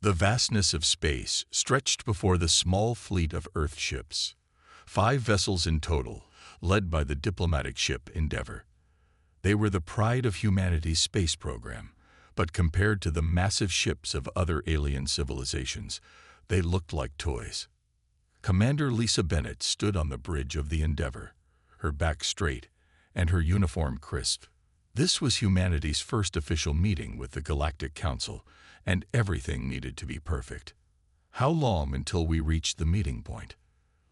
The vastness of space stretched before the small fleet of Earth ships. 5 vessels in total, led by the diplomatic ship Endeavour. They were the pride of humanity's space program, but compared to the massive ships of other alien civilizations, they looked like toys. Commander Lisa Bennett stood on the bridge of the Endeavour, her back straight and her uniform crisp. This was humanity's first official meeting with the Galactic Council, and everything needed to be perfect. "How long until we reach the meeting point?"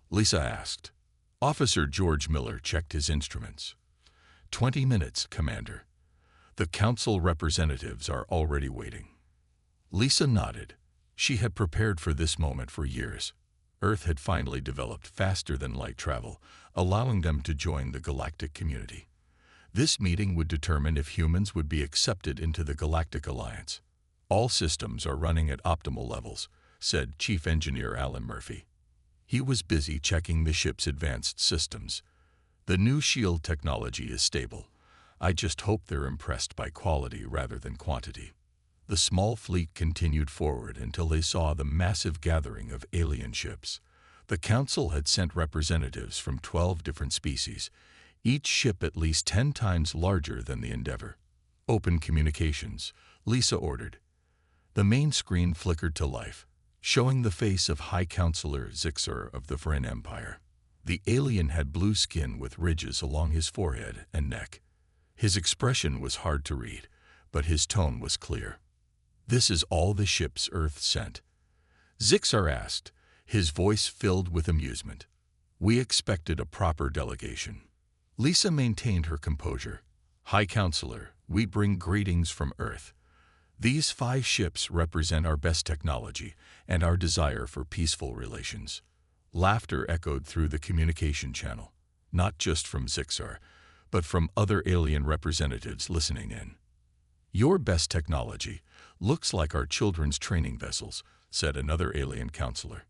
Lisa asked. Officer George Miller checked his instruments. 20 minutes, Commander. The Council representatives are already waiting." Lisa nodded. She had prepared for this moment for years. Earth had finally developed faster-than-light travel, allowing them to join the galactic community. This meeting would determine if humans would be accepted into the Galactic Alliance. "All systems are running at optimal levels," said Chief Engineer Alan Murphy. He was busy checking the ship's advanced systems. "The new shield technology is stable. I just hope they're impressed by quality rather than quantity." The small fleet continued forward until they saw the massive gathering of alien ships. The Council had sent representatives from 12 different species, each ship at least 10 times larger than the Endeavour. "Open communications," Lisa ordered. The main screen flickered to life, showing the face of High Counselor Zixar of the Vren Empire. The alien had blue skin with ridges along his forehead and neck. His expression was hard to read, but his tone was clear. "This is all the ships Earth sent?" Zixar asked, his voice filled with amusement. "We expected a proper delegation." Lisa maintained her composure. "High Counselor, we bring greetings from Earth. These 5 ships represent our best technology and our desire for peaceful relations." Laughter echoed through the communication channel, not just from Zixar, but from other alien representatives listening in. "Your best technology looks like our children's training vessels," said another alien counselor.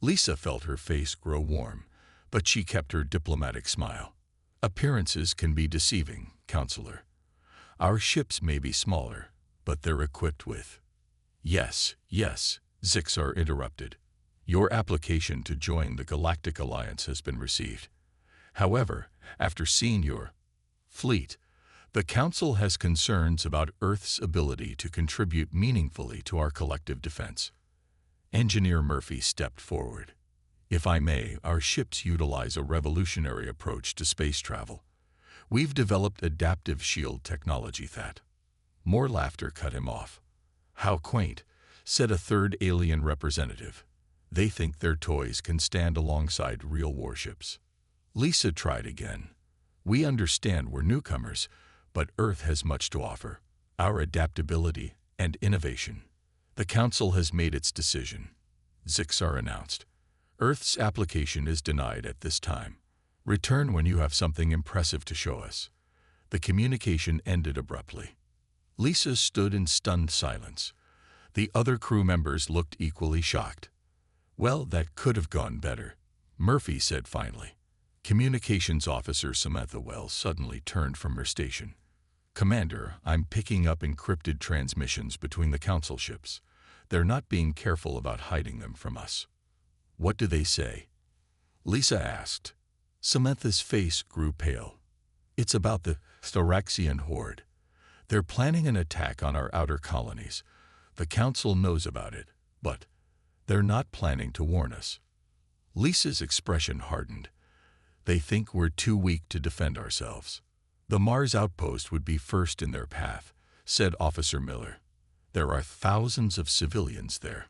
Lisa felt her face grow warm, but she kept her diplomatic smile. "Appearances can be deceiving, Counselor. Our ships may be smaller, but they're equipped with—" Yes, Zixar interrupted. "Your application to join the Galactic Alliance has been received. However, after seeing your fleet, the Council has concerns about Earth's ability to contribute meaningfully to our collective defense." Engineer Murphy stepped forward. "If I may, our ships utilize a revolutionary approach to space travel. We've developed adaptive shield technology that—" More laughter cut him off. "How quaint," said a third alien representative. "They think their toys can stand alongside real warships." Lisa tried again. "We understand we're newcomers, but Earth has much to offer. Our adaptability and innovation." "The Council has made its decision," Zixar announced. "Earth's application is denied at this time. Return when you have something impressive to show us." The communication ended abruptly. Lisa stood in stunned silence. The other crew members looked equally shocked. "Well, that could have gone better," Murphy said finally. Communications Officer Samantha Wells suddenly turned from her station. "Commander, I'm picking up encrypted transmissions between the Council ships. They're not being careful about hiding them from us." "What do they say?" Lisa asked. Samantha's face grew pale. "It's about the Thoraxian horde. They're planning an attack on our outer colonies. The Council knows about it, but they're not planning to warn us." Lisa's expression hardened. "They think we're too weak to defend ourselves. The Mars outpost would be first in their path," said Officer Miller. "There are thousands of civilians there."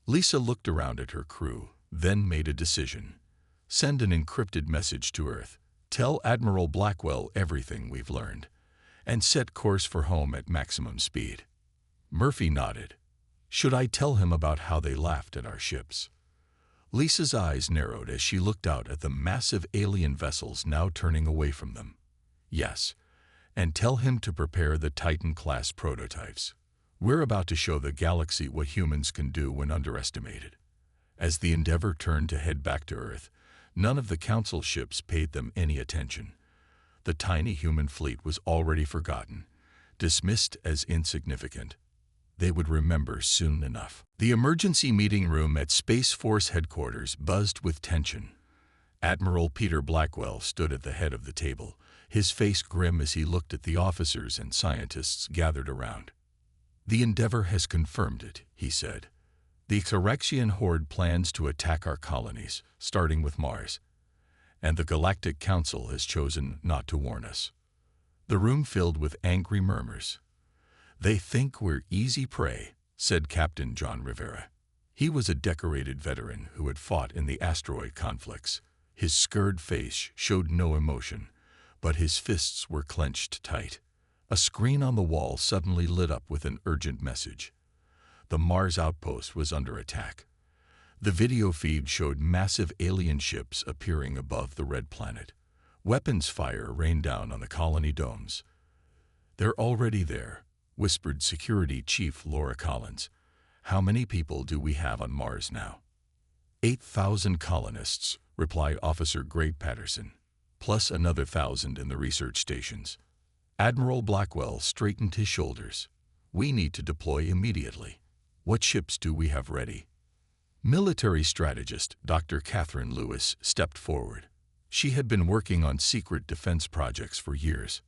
Lisa looked around at her crew, then made a decision. "Send an encrypted message to Earth. Tell Admiral Blackwell everything we've learned, and set course for home at maximum speed." Murphy nodded. "Should I tell him about how they laughed at our ships?" Lisa's eyes narrowed as she looked out at the massive alien vessels now turning away from them. "Yes, and tell him to prepare the Titan-class prototypes. We're about to show the galaxy what humans can do when underestimated." As the Endeavour turned to head back to Earth, none of the Council ships paid them any attention. The tiny human fleet was already forgotten, dismissed as insignificant. They would remember soon enough. The emergency meeting room at Space Force headquarters buzzed with tension. Admiral Peter Blackwell stood at the head of the table, his face grim as he looked at the officers and scientists gathered around. "The Endeavor has confirmed it," he said. "The Xeraxian horde plans to attack our colonies, starting with Mars. And the Galactic Council has chosen not to warn us." The room filled with angry murmurs. "They think we're easy prey," said Captain John Rivera. He was a decorated veteran who had fought in the asteroid conflicts. His scarred face showed no emotion, but his fists were clenched tight. A screen on the wall suddenly lit up with an urgent message. The Mars outpost was under attack. The video feed showed massive alien ships appearing above the red planet. Weapons fire rained down on the colony domes. "They're already there," whispered Security Chief Laura Collins. "How many people do we have on Mars now?" 8,000 colonists, replied Officer Gray Patterson, plus another 1,000 in the research stations. Admiral Blackwell straightened his shoulders. "We need to deploy immediately. What ships do we have ready?" Military strategist Dr. Catherine Lewis stepped forward. She had been working on secret defense projects for years.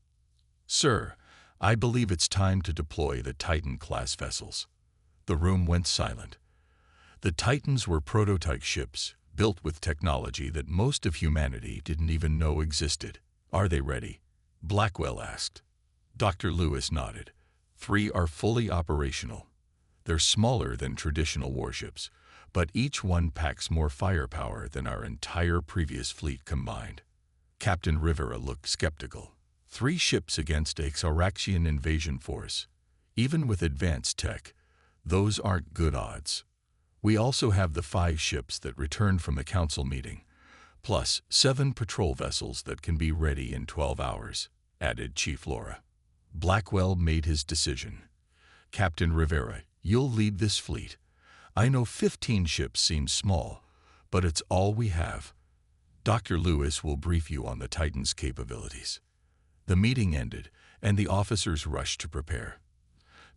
"Sir, I believe it's time to deploy the Titan-class vessels." The room went silent. The Titans were prototype ships, built with technology that most of humanity didn't even know existed. "Are they ready?" Blackwell asked. Dr. Lewis nodded. 3 are fully operational. They're smaller than traditional warships, but each one packs more firepower than our entire previous fleet combined. Captain Rivera looked skeptical. 3 ships against a Xeraxian invasion force. Even with advanced tech, those aren't good odds. We also have the 5 ships that returned from the council meeting, plus 7 patrol vessels that can be ready in 12 hours, added Chief Laura. Blackwell made his decision. "Captain Rivera, you'll lead this fleet. I know 15 ships seem small, but it's all we have. Dr. Lewis will brief you on the Titan's capabilities." The meeting ended, and the officers rushed to prepare.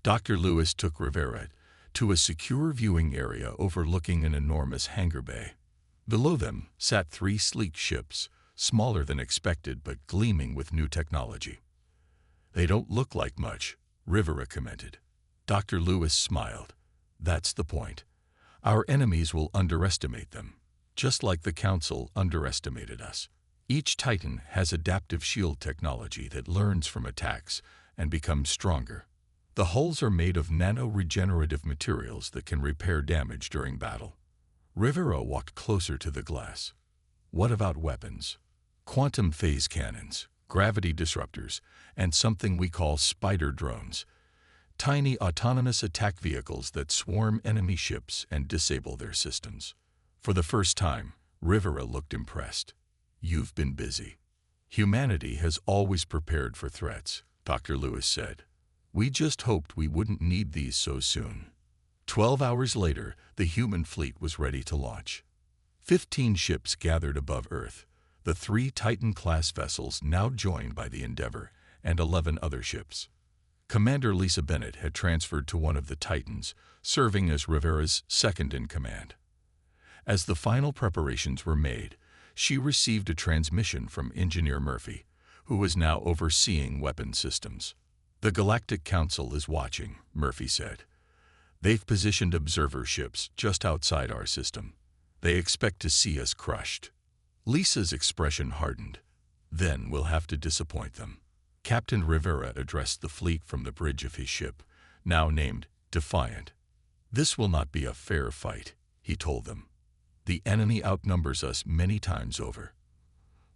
Dr. Lewis took Rivera to a secure viewing area overlooking an enormous hangar bay. Below them sat 3 sleek ships, smaller than expected but gleaming with new technology. "They don't look like much," Rivera commented. Dr. Lewis smiled. "That's the point. Our enemies will underestimate them, just like the Council underestimated us. Each Titan has adaptive shield technology that learns from attacks and becomes stronger. The hulls are made of nano-regenerative materials that can repair damage during battle." Rivera walked closer to the glass. "What about weapons? Quantum phase cannons, gravity disruptors, and something we call spider drones. Tiny autonomous attack vehicles that swarm enemy ships and disable their systems." For the first time, Rivera looked impressed. "You've been busy." "Humanity has always prepared for threats," Dr. Lewis said. "We just hoped we wouldn't need these so soon." 12 hours later, the human fleet was ready to launch. 15 ships gathered above Earth, the 3 Titan-class vessels now joined by the Endeavor, and 11 other ships. Commander Lisa Bennett had transferred to one of the Titans, serving as Rivera's second-in-command. As the final preparations were made, she received a transmission from Engineer Murphy, who was now overseeing weapon systems. "The Galactic Council is watching," Murphy said. "They've positioned observer ships just outside our system. They expect to see us crushed." Lisa's expression hardened. "Then we'll have to disappoint them." Captain Rivera addressed the fleet from the bridge of his ship, now named Defiant. "This will not be a fair fight," he told them. "The enemy outnumbers us many times over.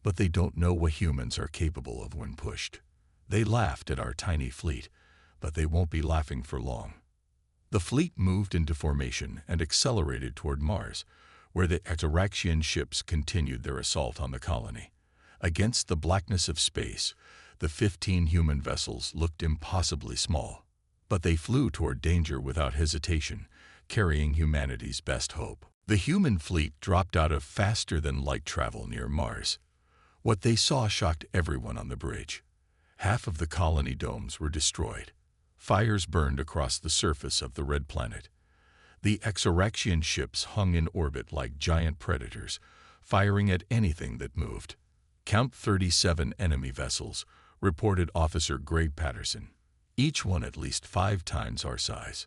But they don't know what humans are capable of when pushed. They laughed at our tiny fleet, but they won't be laughing for long." The fleet moved into formation and accelerated toward Mars, where the Xeraxian ships continued their assault on the colony. Against the blackness of space, the 15 human vessels looked impossibly small, but they flew toward danger without hesitation, carrying humanity's best hope. The human fleet dropped out of faster-than-light travel near Mars. What they saw shocked everyone on the bridge. Half of the colony domes were destroyed. Fires burned across the surface of the red planet. The Exoraxian ships hung in orbit like giant predators, firing at anything that moved. "Count 37 enemy vessels," reported Officer Greg Patterson, "each one at least 5 times our size."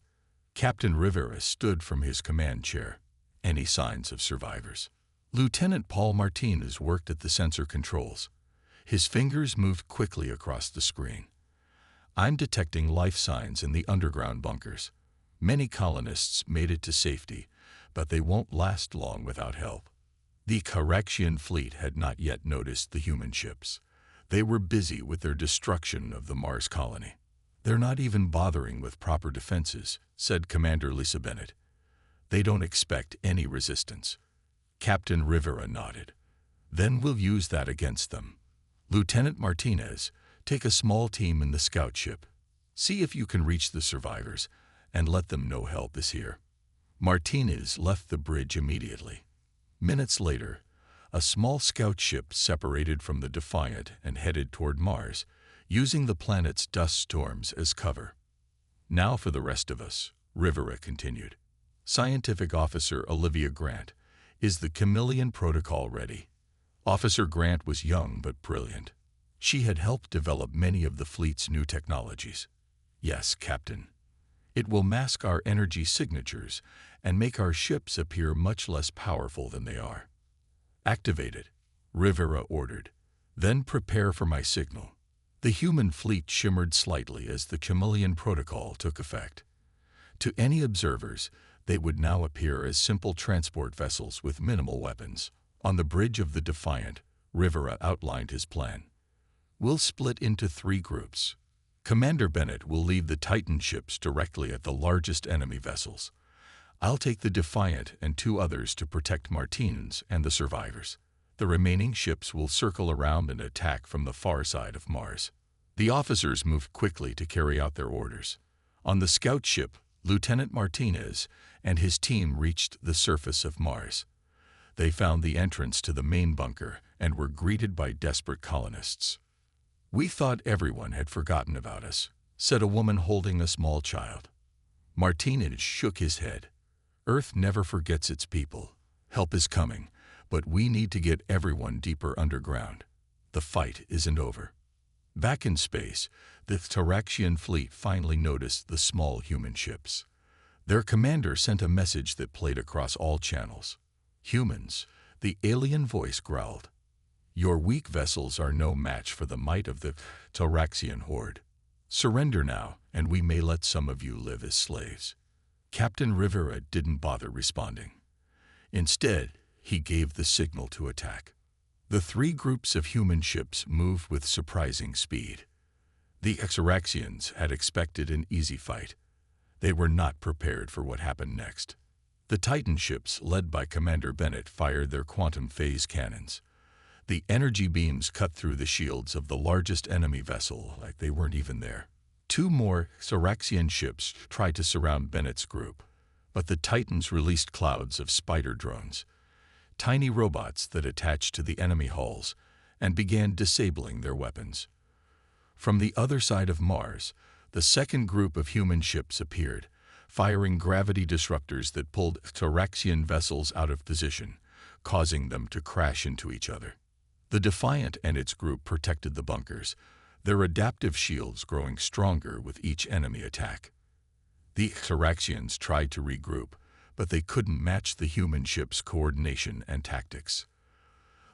Captain Rivera stood from his command chair. Any signs of survivors? Lieutenant Paul Martinez worked at the sensor controls. His fingers moved quickly across the screen. "I'm detecting life signs in the underground bunkers. Many colonists made it to safety, but they won't last long without help." The Caraxian fleet had not yet noticed the human ships. They were busy with their destruction of the Mars colony. "They're not even bothering with proper defenses," said Commander Lisa Bennett. "They don't expect any resistance." Captain Rivera nodded. "Then we'll use that against them. Lieutenant Martinez, take a small team in the scout ship. See if you can reach the survivors and let them know help is here." Martinez left the bridge immediately. Minutes later, a small scout ship separated from the Defiant and headed toward Mars, using the planet's dust storms as cover. "Now for the rest of us," Rivera continued. "Scientific Officer Olivia Grant, is the Chameleon Protocol ready?" Officer Grant was young but brilliant. She had helped develop many of the fleet's new technologies. "Yes, Captain. It will mask our energy signatures and make our ships appear much less powerful than they are." "Activate it," Rivera ordered. "Then prepare for my signal." The human fleet shimmered slightly as the Chameleon Protocol took effect. To any observers, they would now appear as simple transport vessels with minimal weapons. On the bridge of the Defiant, Rivera outlined his plan. "We'll split into 3 groups. Commander Bennett will lead the Titan ships directly at the largest enemy vessels. I'll take the Defiant and 2 others to protect Martinez and the survivors. The remaining ships will circle around and attack from the far side of Mars." The officers moved quickly to carry out their orders. On the scout ship, Lieutenant Martinez and his team reached the surface of Mars. They found the entrance to the main bunker and were greeted by desperate colonists. "We thought everyone had forgotten about us," said a woman holding a small child. Martinez shook his head. "Earth never forgets its people. Help is coming, but we need to get everyone deeper underground. The fight isn't over." Back in space, the Caraxian fleet finally noticed the small human ships. Their commander sent a message that played across all channels. "Humans," the alien voice growled, "your weak vessels are no match for the might of the Caraxian horde. Surrender now, and we may let some of you live as slaves." Captain Rivera didn't bother responding. Instead, he gave the signal to attack. The 3 groups of human ships moved with surprising speed. The Exoraxians had expected an easy fight. They were not prepared for what happened next. The Titan ships, led by Commander Bennett, fired their quantum phase cannons. The energy beams cut through the shields of the largest enemy vessel like they weren't even there. 2 more Exoraxian ships tried to surround Bennett's group, but the Titans released clouds of spider drones, tiny robots that attached to the enemy hulls, and began disabling their weapons. From the other side of Mars, the second group of human ships appeared, firing gravity disruptors that pulled Caraxian vessels out of position, causing them to crash into each other. The Defiant and its group protected the bunkers, their adaptive shields growing stronger with each enemy attack. The Caraxians tried to regroup, but they couldn't match the human ship's coordination and tactics.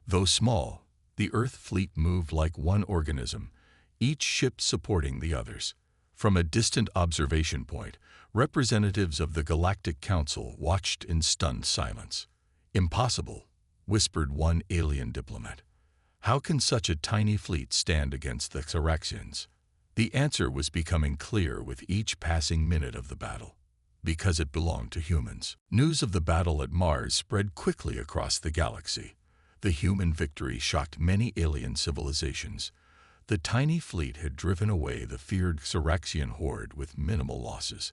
Though small, the Earth fleet moved like one organism, each ship supporting the others. From a distant observation point, representatives of the Galactic Council watched in stunned silence. "Impossible," whispered one alien diplomat. "How can such a tiny fleet stand against the Caraxians?" The answer was becoming clear with each passing minute of the battle. Because it belonged to humans. News of the battle at Mars spread quickly across the galaxy. The human victory shocked many alien civilizations. The tiny fleet had driven away the feared Caraxian horde with minimal losses.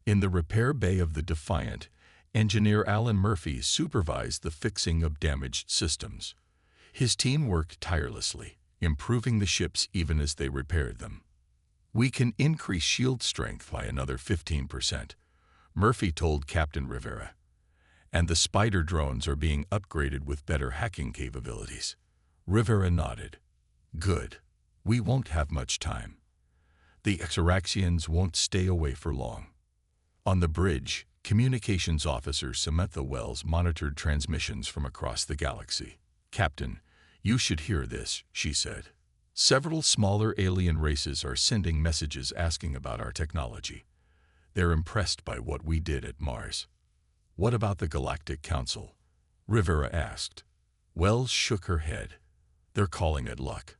In the repair bay of the Defiant, engineer Alan Murphy supervised the fixing of damaged systems. His team worked tirelessly, improving the ships even as they repaired them. We can increase shield strength by another 15%, Murphy told Captain Rivera. And the spider drones are being upgraded with better hacking capabilities. Rivera nodded. Good. We won't have much time. The Exaraxians won't stay away for long. On the bridge, Communications Officer Samantha Wells monitored transmissions from across the galaxy. Captain, you should hear this, she said. Several smaller alien races are sending messages asking about our technology. They're impressed by what we did at Mars. What about the Galactic Council? Rivera asked. Wells shook her head. They're calling it luck.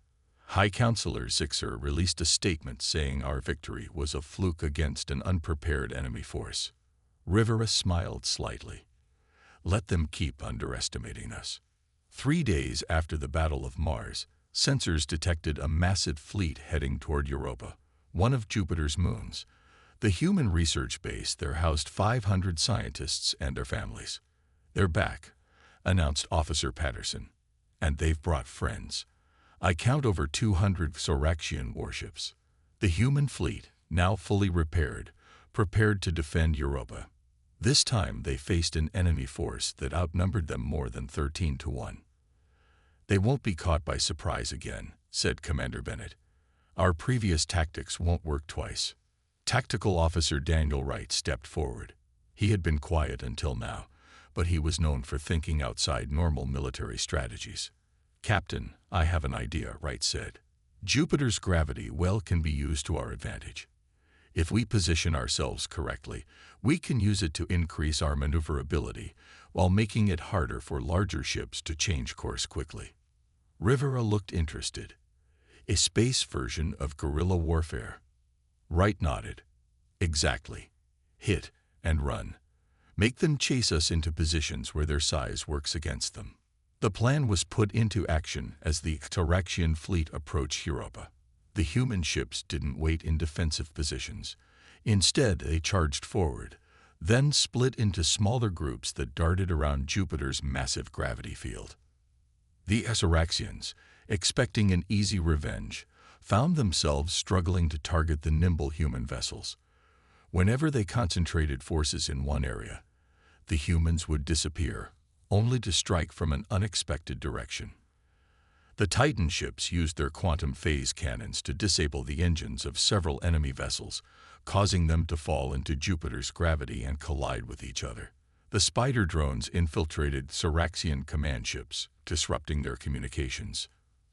High Counselor Zixer released a statement saying our victory was a fluke against an unprepared enemy force. Rivera smiled slightly. Let them keep underestimating us. 3 days after the Battle of Mars, sensors detected a massive fleet heading toward Europa, one of Jupiter's moons. The human research base there housed 500 scientists and their families. They're back, announced Officer Patterson. And they've brought friends. I count over 200 Soraxian warships. The human fleet, now fully repaired, prepared to defend Europa. This time they faced an enemy force that outnumbered them more than 13 to 1. They won't be caught by surprise again, said Commander Bennett. Our previous tactics won't work twice. Tactical Officer Daniel Wright stepped forward. He had been quiet until now, but he was known for thinking outside normal military strategies. Captain, I have an idea, Wright said. Jupiter's gravity well can be used to our advantage. If we position ourselves correctly, we can use it to increase our maneuverability while making it harder for larger ships to change course quickly. Rivera looked interested. A space version of guerrilla warfare. Wright nodded. Exactly. Hit and run. Make them chase us into positions where their size works against them. The plan was put into action as the Exaraxian fleet approached Europa. The human ships didn't wait in defensive positions. Instead, they charged forward, then split into smaller groups that darted around Jupiter's massive gravity field. The Exaraxians, expecting an easy revenge, found themselves struggling to target the nimble human vessels. Whenever they concentrated forces in one area, the humans would disappear, only to strike from an unexpected direction. The Titan ships used their quantum phase cannons to disable the engines of several enemy vessels, causing them to fall into Jupiter's gravity and collide with each other. The spider drones infiltrated Soraxian command ships, disrupting their communications.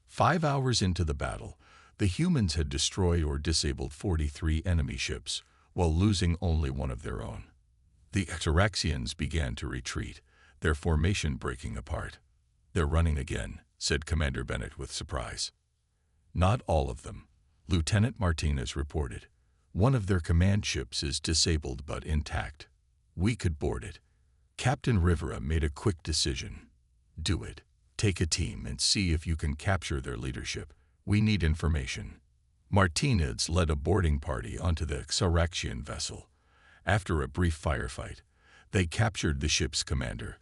5 hours into the battle, the humans had destroyed or disabled 43 enemy ships, while losing only one of their own. The Exaraxians began to retreat, their formation breaking apart. They're running again, said Commander Bennett with surprise. Not all of them, Lieutenant Martinez reported. One of their command ships is disabled but intact. We could board it. Captain Rivera made a quick decision. Do it. Take a team and see if you can capture their leadership. We need information. Martinez led a boarding party onto the Exaraxian vessel. After a brief firefight, they captured the ship's commander,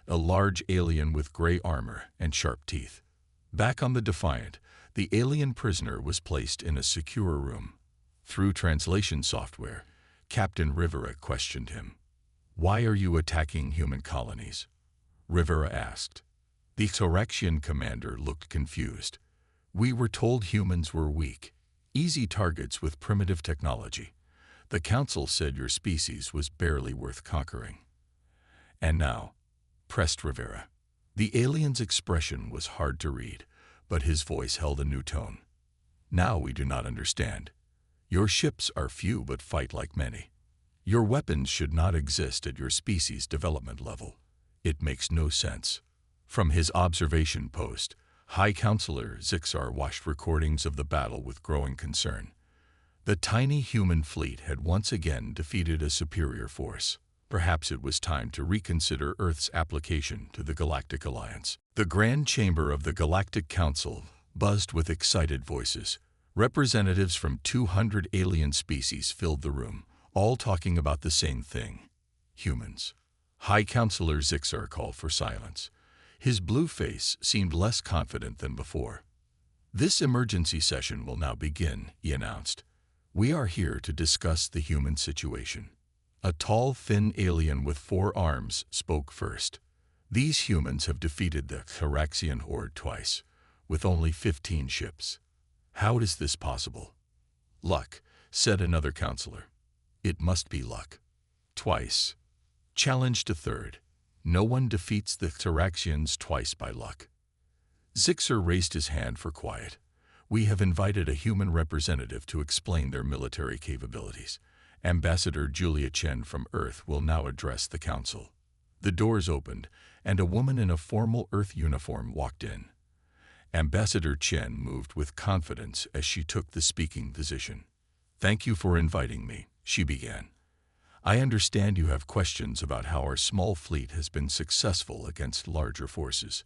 a large alien with gray armor and sharp teeth. Back on the Defiant, the alien prisoner was placed in a secure room. Through translation software, Captain Rivera questioned him. Why are you attacking human colonies? Rivera asked. The Exaraxian commander looked confused. We were told humans were weak, easy targets with primitive technology. The council said your species was barely worth conquering. And now, pressed Rivera. The alien's expression was hard to read, but his voice held a new tone. Now we do not understand. Your ships are few but fight like many. Your weapons should not exist at your species' development level. It makes no sense. From his observation post, High Counselor Zixar watched recordings of the battle with growing concern. The tiny human fleet had once again defeated a superior force. Perhaps it was time to reconsider Earth's application to the Galactic Alliance. The Grand Chamber of the Galactic Council buzzed with excited voices. Representatives from 200 alien species filled the room, all talking about the same thing: humans. High Counselor Zixar called for silence. His blue face seemed less confident than before. This emergency session will now begin, he announced. We are here to discuss the human situation. A tall, thin alien with 4 arms spoke first. These humans have defeated the Hyraxian horde twice, with only 15 ships. How is this possible? Luck, said another counselor. It must be luck. Twice. Challenged a third. No one defeats the Hyraxians twice by luck. Zixer raised his hand for quiet. We have invited a human representative to explain their military capabilities. Ambassador Julia Chen from Earth will now address the council. The doors opened, and a woman in a formal Earth uniform walked in. Ambassador Chen moved with confidence as she took the speaking position. Thank you for inviting me, she began. I understand you have questions about how our small fleet has been successful against larger forces.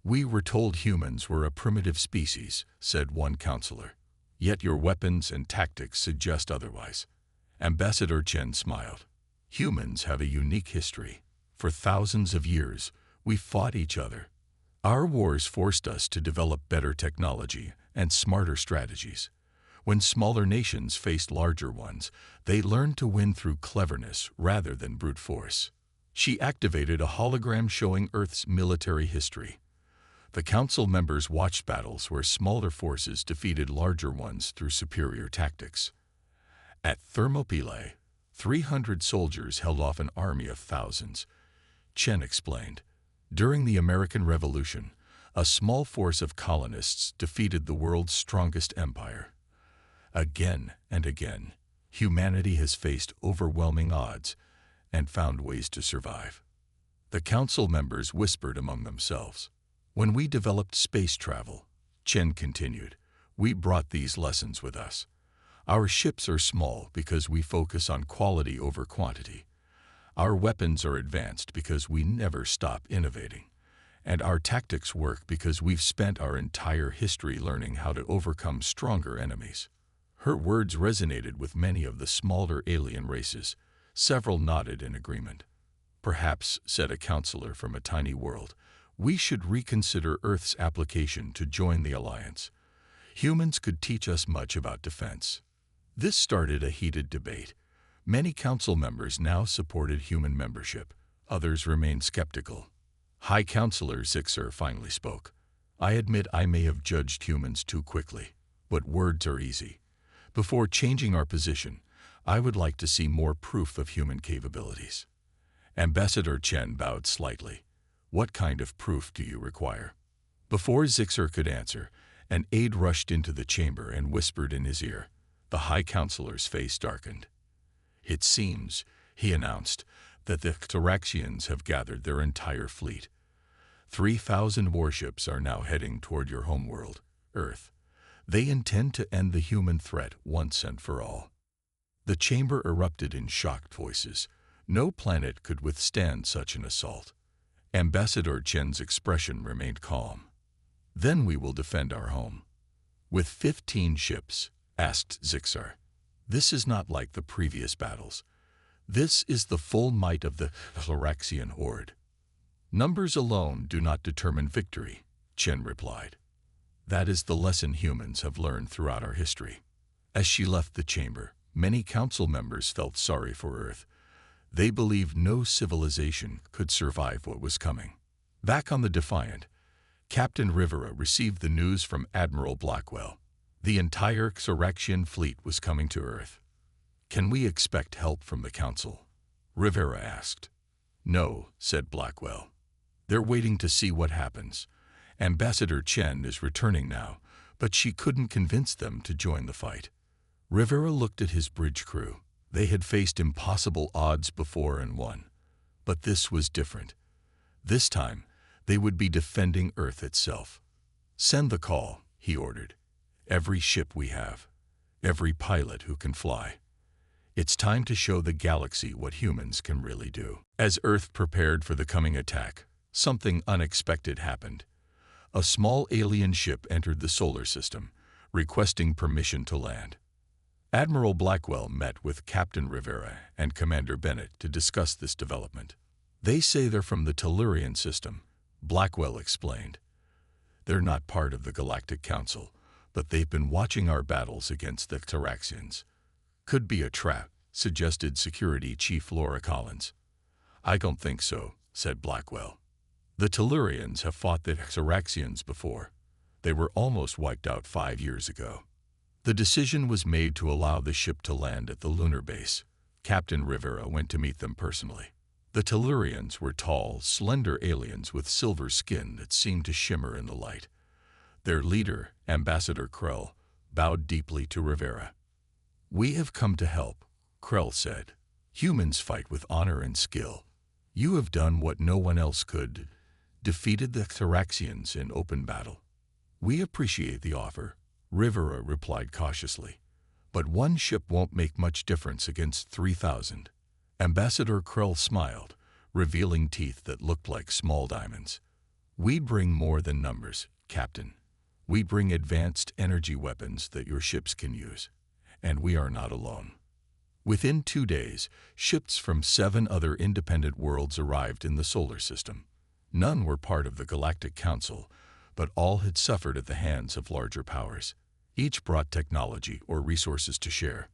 We were told humans were a primitive species, said one counselor. Yet your weapons and tactics suggest otherwise. Ambassador Chen smiled. Humans have a unique history. For thousands of years, we fought each other. Our wars forced us to develop better technology and smarter strategies. When smaller nations faced larger ones, they learned to win through cleverness rather than brute force. She activated a hologram showing Earth's military history. The council members watched battles where smaller forces defeated larger ones through superior tactics. At Thermopylae, 300 soldiers held off an army of thousands. Chen explained. During the American Revolution, a small force of colonists defeated the world's strongest empire. Again and again, humanity has faced overwhelming odds and found ways to survive. The council members whispered among themselves. When we developed space travel, Chen continued, we brought these lessons with us. Our ships are small because we focus on quality over quantity. Our weapons are advanced because we never stop innovating. And our tactics work because we've spent our entire history learning how to overcome stronger enemies. Her words resonated with many of the smaller alien races. Several nodded in agreement. Perhaps, said a counselor from a tiny world, we should reconsider Earth's application to join the Alliance. Humans could teach us much about defense. This started a heated debate. Many council members now supported human membership. Others remained skeptical. High Counselor Zixer finally spoke. I admit I may have judged humans too quickly, but words are easy. Before changing our position, I would like to see more proof of human capabilities. Ambassador Chen bowed slightly. What kind of proof do you require? Before Zixer could answer, an aide rushed into the chamber and whispered in his ear. The High Counselor's face darkened. It seems, he announced, that the Hyraxians have gathered their entire fleet. 3,000 warships are now heading toward your homeworld, Earth. They intend to end the human threat once and for all. The chamber erupted in shocked voices. No planet could withstand such an assault. Ambassador Chen's expression remained calm. Then we will defend our home. With 15 ships, asked Zixar. This is not like the previous battles. This is the full might of the Hyraxian horde. Numbers alone do not determine victory, Chen replied. That is the lesson humans have learned throughout our history. As she left the chamber, many council members felt sorry for Earth. They believed no civilization could survive what was coming. Back on the Defiant, Captain Rivera received the news from Admiral Blackwell. The entire Hyraxian fleet was coming to Earth. Can we expect help from the Council? Rivera asked. No, said Blackwell. They're waiting to see what happens. Ambassador Chen is returning now, but she couldn't convince them to join the fight. Rivera looked at his bridge crew. They had faced impossible odds before and won. But this was different. This time, they would be defending Earth itself. Send the call, he ordered. Every ship we have. Every pilot who can fly. It's time to show the galaxy what humans can really do. As Earth prepared for the coming attack, something unexpected happened. A small alien ship entered the solar system, requesting permission to land. Admiral Blackwell met with Captain Rivera and Commander Bennett to discuss this development. They say they're from the Tellurian system, Blackwell explained. They're not part of the Galactic Council, but they've been watching our battles against the Hyraxians. Could be a trap, suggested Security Chief Laura Collins. I don't think so, said Blackwell. The Tellurians have fought the Xeraxians before. They were almost wiped out 5 years ago. The decision was made to allow the ship to land at the lunar base. Captain Rivera went to meet them personally. The Tellurians were tall, slender aliens with silver skin that seemed to shimmer in the light. Their leader, Ambassador Krell, bowed deeply to Rivera. We have come to help, Krell said. Humans fight with honor and skill. You have done what no one else could, defeated the Xeraxians in open battle. We appreciate the offer, Rivera replied cautiously. But one ship won't make much difference against 3,000. Ambassador Krell smiled, revealing teeth that looked like small diamonds. We bring more than numbers, Captain. We bring advanced energy weapons that your ships can use. And we are not alone. Within 2 days, ships from 7 other independent worlds arrived in the solar system. None were part of the Galactic Council, but all had suffered at the hands of larger powers. Each brought technology or resources to share.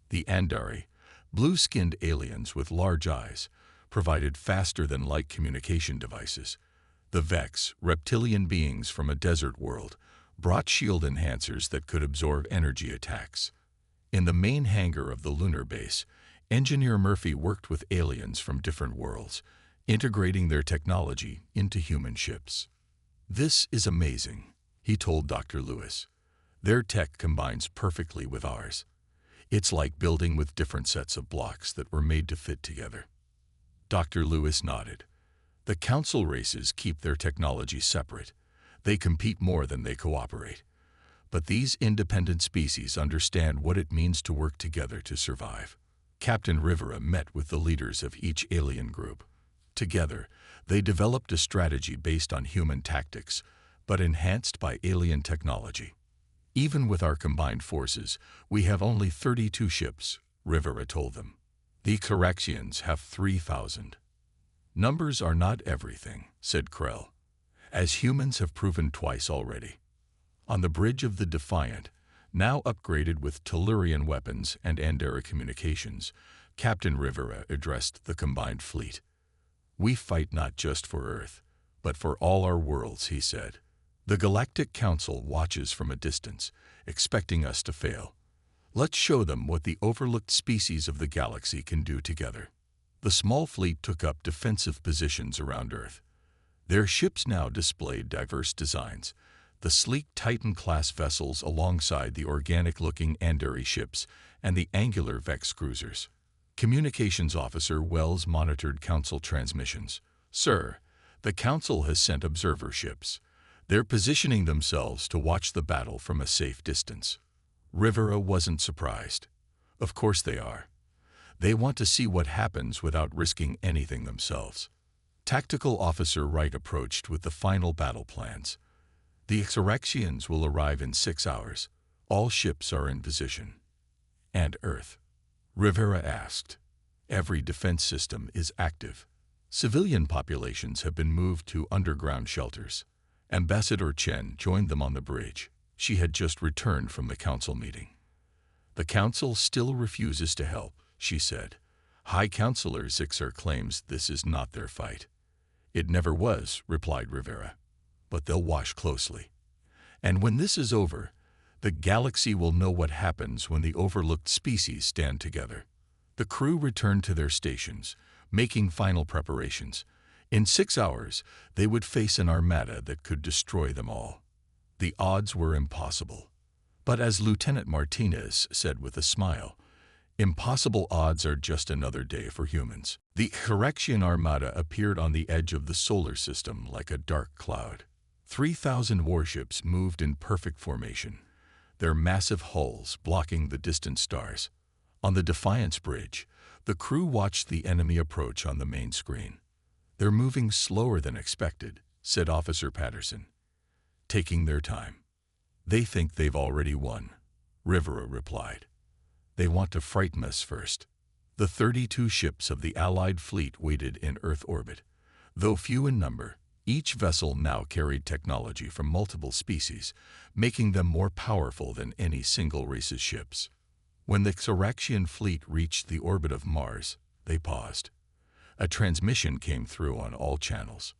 The Andari, blue-skinned aliens with large eyes, provided faster-than-light communication devices. The Vex, reptilian beings from a desert world, brought shield enhancers that could absorb energy attacks. In the main hangar of the lunar base, Engineer Murphy worked with aliens from different worlds, integrating their technology into human ships. This is amazing, he told Dr. Lewis. Their tech combines perfectly with ours. It's like building with different sets of blocks that were made to fit together. Dr. Lewis nodded. The council races keep their technology separate. They compete more than they cooperate. But these independent species understand what it means to work together to survive. Captain Rivera met with the leaders of each alien group. Together, they developed a strategy based on human tactics, but enhanced by alien technology. Even with our combined forces, we have only 32 ships, Rivera told them. The Xeraxians have 3,000. Numbers are not everything, said Krell, as humans have proven twice already. On the bridge of the Defiant, now upgraded with Tellurian weapons and Andara communications, Captain Rivera addressed the combined fleet. We fight not just for Earth, but for all our worlds, he said. The Galactic Council watches from a distance, expecting us to fail. Let's show them what the overlooked species of the galaxy can do together. The small fleet took up defensive positions around Earth. Their ships now displayed diverse designs, the sleek Titan-class vessels alongside the organic-looking Andari ships and the angular Vex cruisers. Communications Officer Wells monitored Council transmissions. Sir, the Council has sent observer ships. They're positioning themselves to watch the battle from a safe distance. Rivera wasn't surprised. Of course they are. They want to see what happens without risking anything themselves. Tactical Officer Wright approached with the final battle plans. The Xeraxians will arrive in 6 hours. All ships are in position. And Earth? Rivera asked. Every defense system is active. Civilian populations have been moved to underground shelters. Ambassador Chen joined them on the bridge. She had just returned from the council meeting. The council still refuses to help, she said. High Counselor Zixer claims this is not their fight. It never was, replied Rivera. But they'll watch closely. And when this is over, the galaxy will know what happens when the overlooked species stand together. The crew returned to their stations, making final preparations. In 6 hours, they would face an armada that could destroy them all. The odds were impossible. But as Lieutenant Martinez said with a smile, impossible odds are just another day for humans. The Xeraxian armada appeared on the edge of the solar system like a dark cloud. 3,000 warships moved in perfect formation, their massive hulls blocking the distant stars. On the Defiance Bridge, the crew watched the enemy approach on the main screen. They're moving slower than expected, said Officer Patterson. Taking their time. They think they've already won, Rivera replied. They want to frighten us first. The 32 ships of the Allied fleet waited in Earth orbit. Though few in number, each vessel now carried technology from multiple species, making them more powerful than any single race's ships. When the Xeraxian fleet reached the orbit of Mars, they paused. A transmission came through on all channels.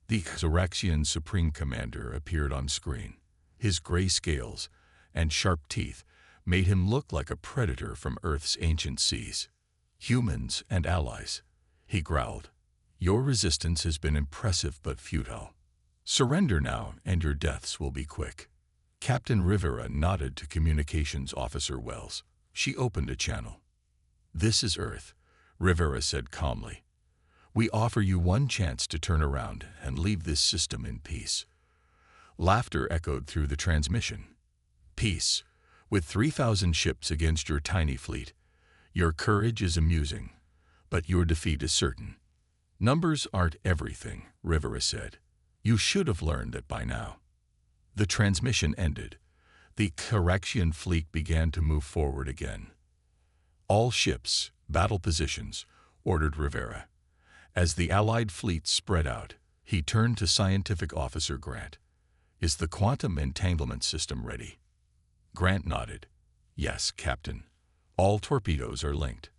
The Xeraxian Supreme Commander appeared on screen. His gray scales and sharp teeth made him look like a predator from Earth's ancient seas. "Humans and allies," he growled. "Your resistance has been impressive but futile. Surrender now and your deaths will be quick." Captain Rivera nodded to Communications Officer Wells. She opened a channel. "This is Earth," Rivera said calmly. "We offer you one chance to turn around and leave this system in peace." Laughter echoed through the transmission. "Peace, with 3,000 ships against your tiny fleet. Your courage is amusing, but your defeat is certain." "Numbers aren't everything," Rivera said. "You should have learned that by now." The transmission ended. The Xeraxian fleet began to move forward again. "All ships, battle positions," ordered Rivera. As the Allied fleet spread out, he turned to Scientific Officer Grant. "Is the quantum entanglement system ready?" Grant nodded. "Yes, Captain. All torpedoes are linked.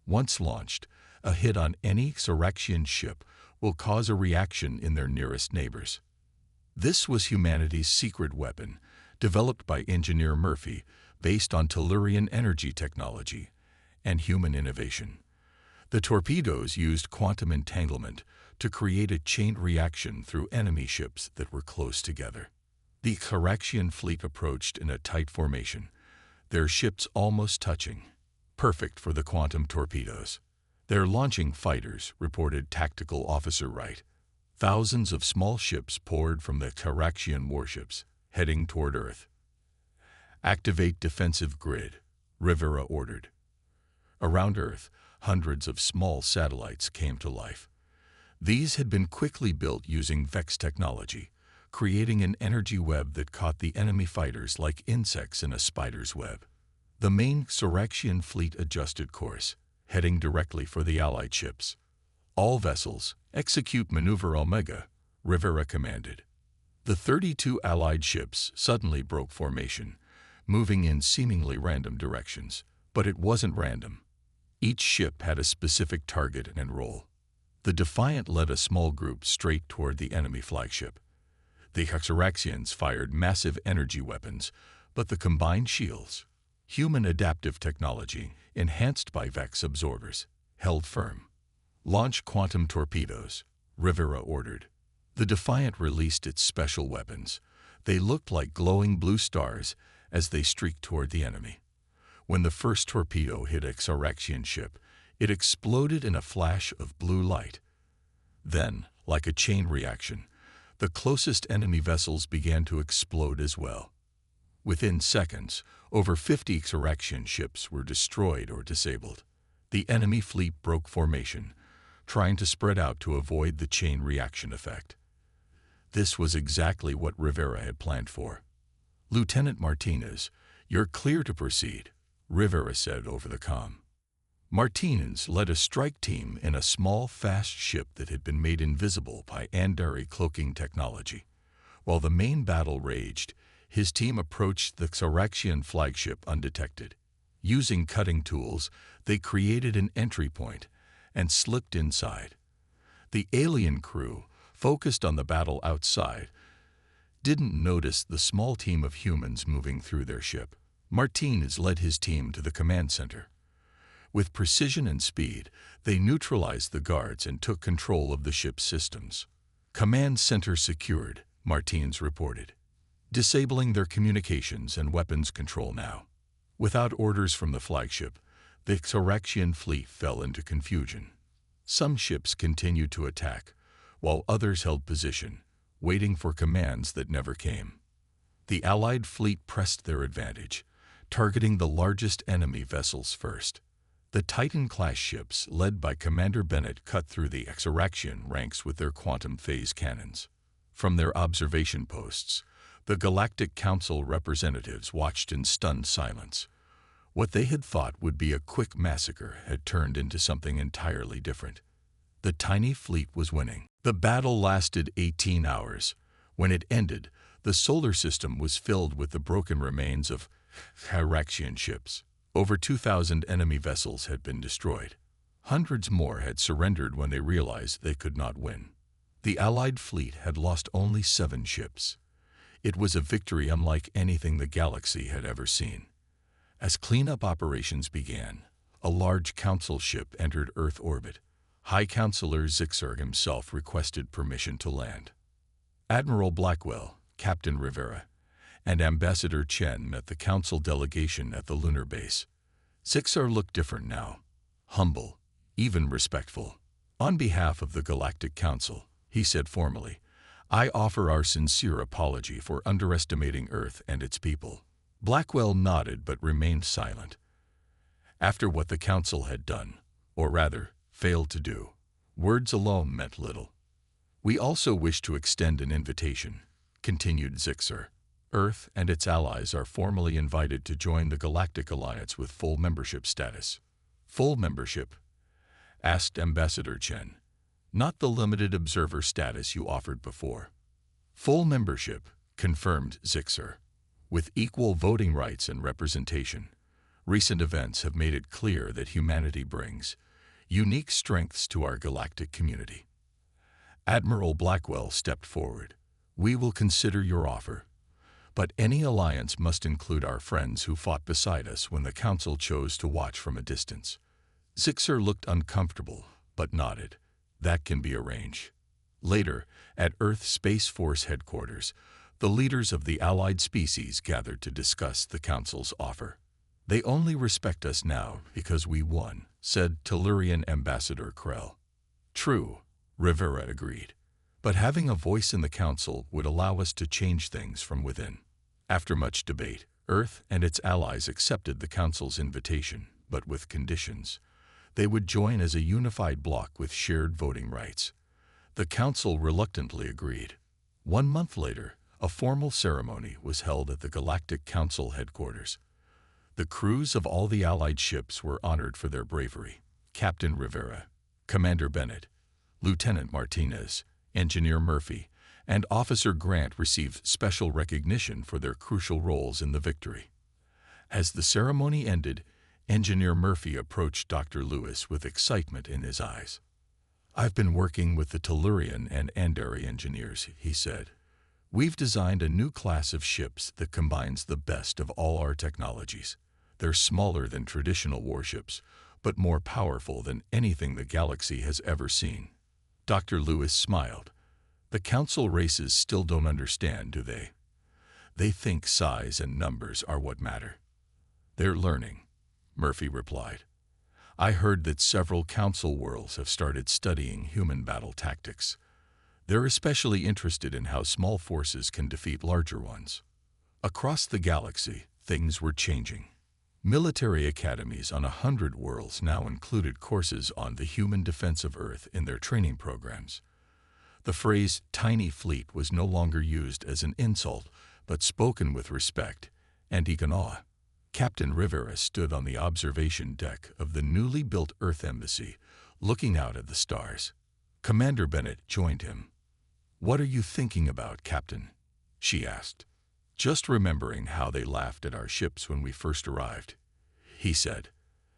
Once launched, a hit on any Xeraxian ship will cause a reaction in their nearest neighbors." This was humanity's secret weapon, developed by Engineer Murphy, based on Tellurian energy technology and human innovation. The torpedoes used quantum entanglement to create a chain reaction through enemy ships that were close together. The Xeraxian fleet approached in a tight formation, their ships almost touching, perfect for the quantum torpedoes. "They're launching fighters," reported Tactical Officer Wright. Thousands of small ships poured from the Xeraxian warships, heading toward Earth. "Activate defensive grid," Rivera ordered. Around Earth, hundreds of small satellites came to life. These had been quickly built using VEX technology, creating an energy web that caught the enemy fighters like insects in a spider's web. The main Xeraxian fleet adjusted course, heading directly for the Allied ships. "All vessels, execute Maneuver Omega," Rivera commanded. The 32 Allied ships suddenly broke formation, moving in seemingly random directions. But it wasn't random. Each ship had a specific target and role. The Defiant led a small group straight toward the enemy flagship. The Xeraxians fired massive energy weapons, but the combined shields, human adaptive technology enhanced by VEX absorbers, held firm. "Launch quantum torpedoes," Rivera ordered. The Defiant released its special weapons. They looked like glowing blue stars as they streaked toward the enemy. When the first torpedo hit a Xeraxian ship, it exploded in a flash of blue light. Then, like a chain reaction, the closest enemy vessels began to explode as well. Within seconds, over 50 Xeraxian ships were destroyed or disabled. The enemy fleet broke formation, trying to spread out to avoid the chain reaction effect. This was exactly what Rivera had planned for. "Lieutenant Martinez, you're clear to proceed," Rivera said over the comm. Martinez led a strike team in a small, fast ship that had been made invisible by Andari cloaking technology. While the main battle raged, his team approached the Xeraxian flagship undetected. Using cutting tools, they created an entry point and slipped inside. The alien crew, focused on the battle outside, didn't notice the small team of humans moving through their ship. Martinez led his team to the command center. With precision and speed, they neutralized the guards and took control of the ship's systems. "Command center secured," Martinez reported. "Disabling their communications and weapons control now." Without orders from the flagship, the Xeraxian fleet fell into confusion. Some ships continued to attack, while others held position, waiting for commands that never came. The Allied fleet pressed their advantage, targeting the largest enemy vessels first. The Titan-class ships, led by Commander Bennett, cut through the Xeraxian ranks with their quantum phase cannons. From their observation posts, the Galactic Council representatives watched in stunned silence. What they had thought would be a quick massacre had turned into something entirely different. The tiny fleet was winning. The battle lasted 18 hours. When it ended, the solar system was filled with the broken remains of Xeraxian ships. Over 2,000 enemy vessels had been destroyed. Hundreds more had surrendered when they realized they could not win. The Allied fleet had lost only 7 ships. It was a victory unlike anything the galaxy had ever seen. As cleanup operations began, a large council ship entered Earth orbit. High Counselor Zixer himself requested permission to land. Admiral Blackwell, Captain Rivera, and Ambassador Chen met the council delegation at the lunar base. Zixer looked different now, humble, even respectful. On behalf of the Galactic Council, he said formally, "I offer our sincere apology for underestimating Earth and its people." Blackwell nodded but remained silent. After what the Council had done, or rather, failed to do, words alone meant little. "We also wish to extend an invitation," continued Zixer. "Earth and its allies are formally invited to join the Galactic Alliance with full membership status." "Full membership?" asked Ambassador Chen. "Not the limited observer status you offered before." "Full membership," confirmed Zixer, "with equal voting rights and representation. Recent events have made it clear that humanity brings unique strengths to our galactic community." Admiral Blackwell stepped forward. "We will consider your offer, but any alliance must include our friends who fought beside us when the Council chose to watch from a distance." Zixer looked uncomfortable, but nodded. "That can be arranged." Later, at Earth Space Force headquarters, the leaders of the allied species gathered to discuss the Council's offer. "They only respect us now because we won," said Tellurian Ambassador Krell. "True," Rivera agreed. "But having a voice in the Council would allow us to change things from within." After much debate, Earth and its allies accepted the Council's invitation, but with conditions. They would join as a unified bloc with shared voting rights. The Council reluctantly agreed. 1 month later, a formal ceremony was held at the Galactic Council headquarters. The crews of all the Allied ships were honored for their bravery. Captain Rivera, Commander Bennett, Lieutenant Martinez, Engineer Murphy, and Officer Grant received special recognition for their crucial roles in the victory. As the ceremony ended, Engineer Murphy approached Dr. Lewis with excitement in his eyes. "I've been working with the Tellurian and Andari engineers," he said. "We've designed a new class of ships that combines the best of all our technologies. They're smaller than traditional warships, but more powerful than anything the galaxy has ever seen." Dr. Lewis smiled. "The Council races still don't understand, do they? They think size and numbers are what matter." "They're learning," Murphy replied. "I heard that several Council worlds have started studying human battle tactics. They're especially interested in how small forces can defeat larger ones." Across the galaxy, things were changing. Military academies on 100 worlds now included courses on the human defense of Earth in their training programs. The phrase "tiny fleet" was no longer used as an insult, but spoken with respect and even awe. Captain Rivera stood on the observation deck of the newly built Earth Embassy, looking out at the stars. Commander Bennett joined him. "What are you thinking about, Captain?" she asked. "Just remembering how they laughed at our ships when we first arrived," he said.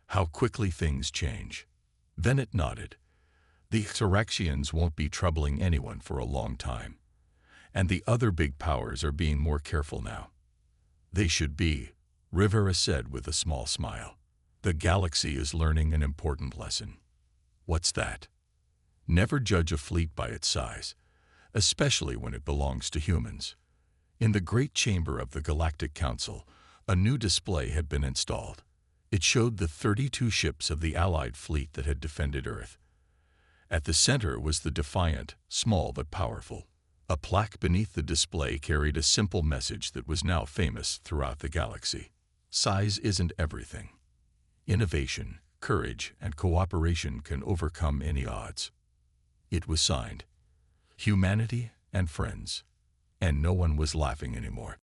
"How quickly things change." Bennett nodded. "The Xeraxians won't be troubling anyone for a long time. And the other big powers are being more careful now." "They should be," Rivera said with a small smile. "The galaxy is learning an important lesson." "What's that?" "Never judge a fleet by its size, especially when it belongs to humans." In the great chamber of the Galactic Council, a new display had been installed. It showed the 32 ships of the Allied fleet that had defended Earth. At the center was the Defiant, small but powerful. A plaque beneath the display carried a simple message that was now famous throughout the galaxy. Size isn't everything. Innovation, courage, and cooperation can overcome any odds. It was signed, Humanity and Friends, and no one was laughing anymore.